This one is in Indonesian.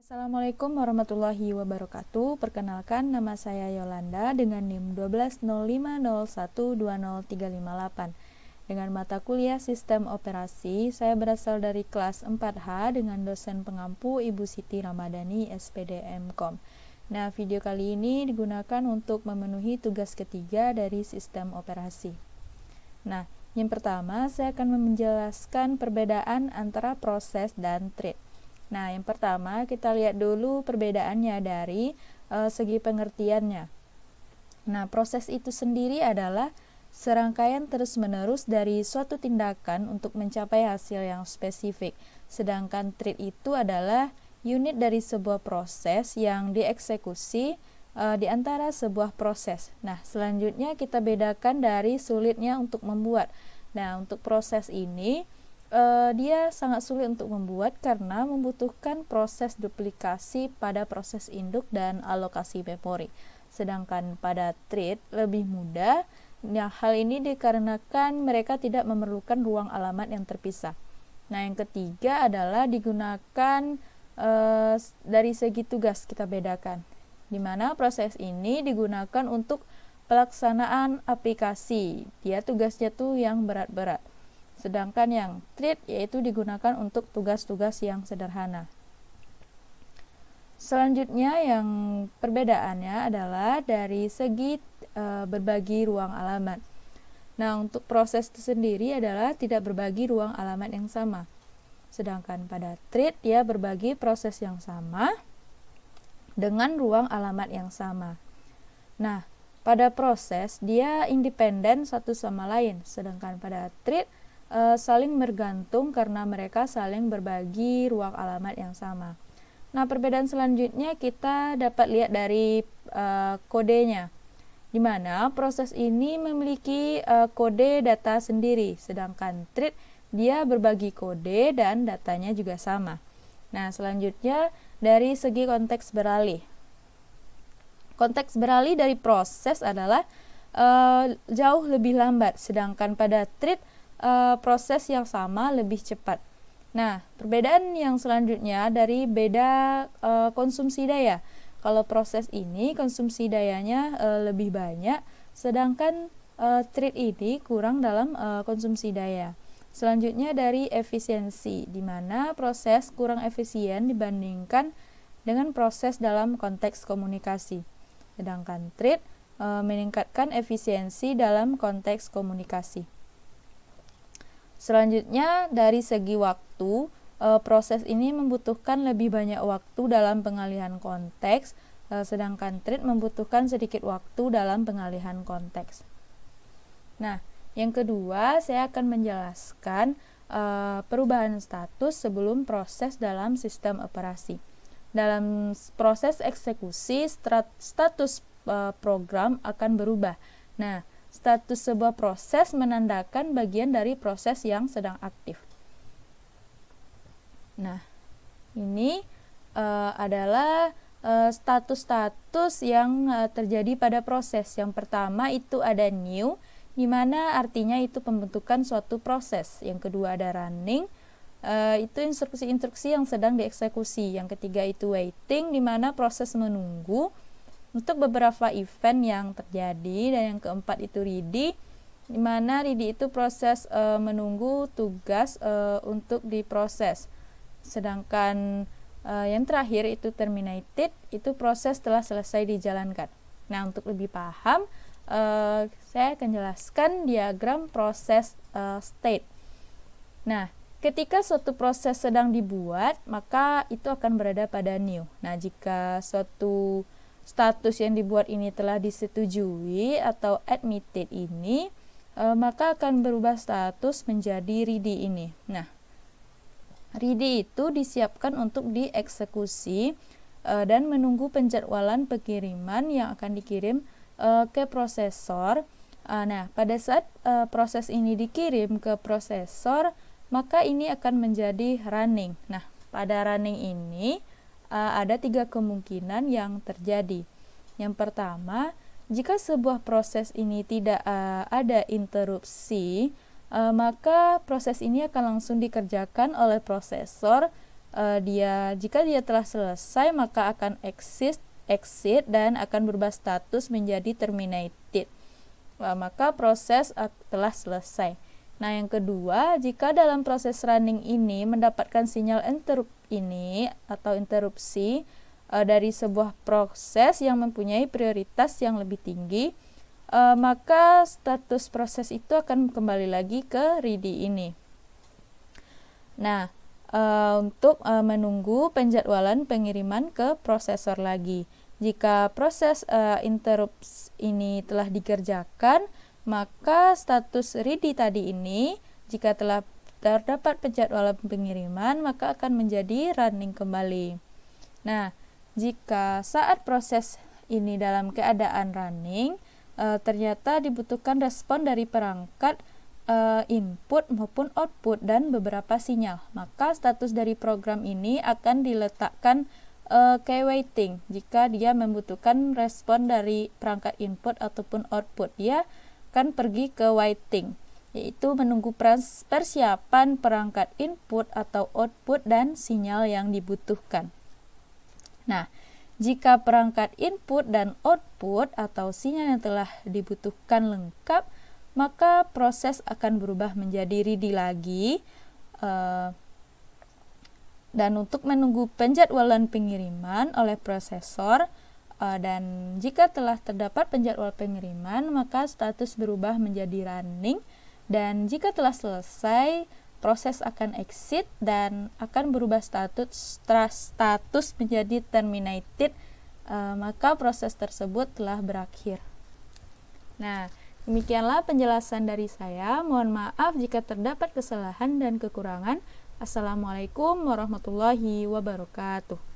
Assalamualaikum warahmatullahi wabarakatuh. Perkenalkan, nama saya Yolanda dengan NIM 1205012038. Dengan mata kuliah Sistem Operasi, saya berasal dari kelas 4H dengan dosen pengampu Ibu Siti Ramadhani, SPD MKom. Nah, video kali ini digunakan untuk memenuhi tugas ketiga dari Sistem Operasi. Nah, yang pertama saya akan menjelaskan perbedaan antara proses dan thread. Nah, yang pertama kita lihat dulu perbedaannya dari segi pengertiannya. Nah, proses itu sendiri adalah serangkaian terus-menerus dari suatu tindakan untuk mencapai hasil yang spesifik. Sedangkan thread itu adalah unit dari sebuah proses yang dieksekusi di antara sebuah proses. Nah, selanjutnya kita bedakan dari sulitnya untuk membuat. Nah, untuk proses ini dia sangat sulit untuk membuat karena membutuhkan proses duplikasi pada proses induk dan alokasi memori. Sedangkan pada thread lebih mudah. Nah, hal ini dikarenakan mereka tidak memerlukan ruang alamat yang terpisah. Nah, yang ketiga adalah digunakan dari segi tugas kita bedakan, di mana proses ini digunakan untuk pelaksanaan aplikasi. Dia tugasnya tuh yang berat-berat. Sedangkan yang thread yaitu digunakan untuk tugas-tugas yang sederhana. Selanjutnya yang perbedaannya adalah dari segi berbagi ruang alamat. Nah, untuk proses itu sendiri adalah tidak berbagi ruang alamat yang sama. Sedangkan pada thread dia berbagi proses yang sama dengan ruang alamat yang sama. Nah, pada proses dia independen satu sama lain, sedangkan pada thread saling bergantung karena mereka saling berbagi ruang alamat yang sama. Nah, perbedaan selanjutnya kita dapat lihat dari kodenya, di mana proses ini memiliki kode data sendiri, sedangkan thread dia berbagi kode dan datanya juga sama. Nah, selanjutnya dari segi konteks beralih. Konteks beralih dari proses adalah jauh lebih lambat, sedangkan pada thread proses yang sama lebih cepat. Nah, perbedaan yang selanjutnya dari beda konsumsi daya. Kalau proses ini konsumsi dayanya lebih banyak, sedangkan thread ini kurang dalam konsumsi daya. Selanjutnya dari efisiensi, di mana proses kurang efisien dibandingkan dengan proses dalam konteks komunikasi. Sedangkan thread meningkatkan efisiensi dalam konteks komunikasi. Selanjutnya dari segi waktu, proses ini membutuhkan lebih banyak waktu dalam pengalihan konteks, sedangkan thread membutuhkan sedikit waktu dalam pengalihan konteks. Nah, yang kedua saya akan menjelaskan perubahan status sebelum proses dalam sistem operasi. Dalam proses eksekusi, status program akan berubah. Nah, status sebuah proses menandakan bagian dari proses yang sedang aktif. Nah, ini adalah status-status yang terjadi pada proses. Yang pertama itu ada new, di mana artinya itu pembentukan suatu proses. Yang kedua ada running, itu instruksi-instruksi yang sedang dieksekusi. Yang ketiga itu waiting, di mana proses menunggu untuk beberapa event yang terjadi. Dan yang keempat itu ready, di mana ready itu proses menunggu tugas untuk diproses. Sedangkan yang terakhir itu terminated, itu proses telah selesai dijalankan. Nah, untuk lebih paham saya akan jelaskan diagram proses state. Nah, ketika suatu proses sedang dibuat, maka itu akan berada pada new. Nah, jika suatu status yang dibuat ini telah disetujui atau admitted ini, maka akan berubah status menjadi ready ini. Nah, ready itu disiapkan untuk dieksekusi dan menunggu penjadwalan pengiriman yang akan dikirim ke prosesor. Nah, pada saat proses ini dikirim ke prosesor, maka ini akan menjadi running. Nah, pada running ini ada 3 kemungkinan yang terjadi. Yang pertama, jika sebuah proses ini tidak ada interupsi, maka proses ini akan langsung dikerjakan oleh prosesor. Jika dia telah selesai, maka akan exit dan akan berubah status menjadi terminated. Maka proses telah selesai. Nah, yang kedua, jika dalam proses running ini mendapatkan sinyal interrupt ini atau interupsi dari sebuah proses yang mempunyai prioritas yang lebih tinggi, maka status proses itu akan kembali lagi ke ready ini. Nah, untuk menunggu penjadwalan pengiriman ke prosesor lagi. Jika proses interrupt ini telah dikerjakan, maka status ready tadi ini, jika telah terdapat penjadwalan pengiriman, maka akan menjadi running kembali. Nah, jika saat proses ini dalam keadaan running, ternyata dibutuhkan respon dari perangkat input maupun output dan beberapa sinyal, maka status dari program ini akan diletakkan ke waiting. Jika dia membutuhkan respon dari perangkat input ataupun output, dia akan pergi ke waiting, yaitu menunggu persiapan perangkat input atau output dan sinyal yang dibutuhkan. Nah, jika perangkat input dan output atau sinyal yang telah dibutuhkan lengkap, maka proses akan berubah menjadi ready lagi. Dan untuk menunggu penjadwalan pengiriman oleh prosesor, dan jika telah terdapat penjadwal pengiriman, maka status berubah menjadi running, dan jika telah selesai, proses akan exit dan akan berubah status menjadi terminated, maka proses tersebut telah berakhir. Nah, demikianlah penjelasan dari saya. Mohon maaf jika terdapat kesalahan dan kekurangan. Assalamualaikum warahmatullahi wabarakatuh.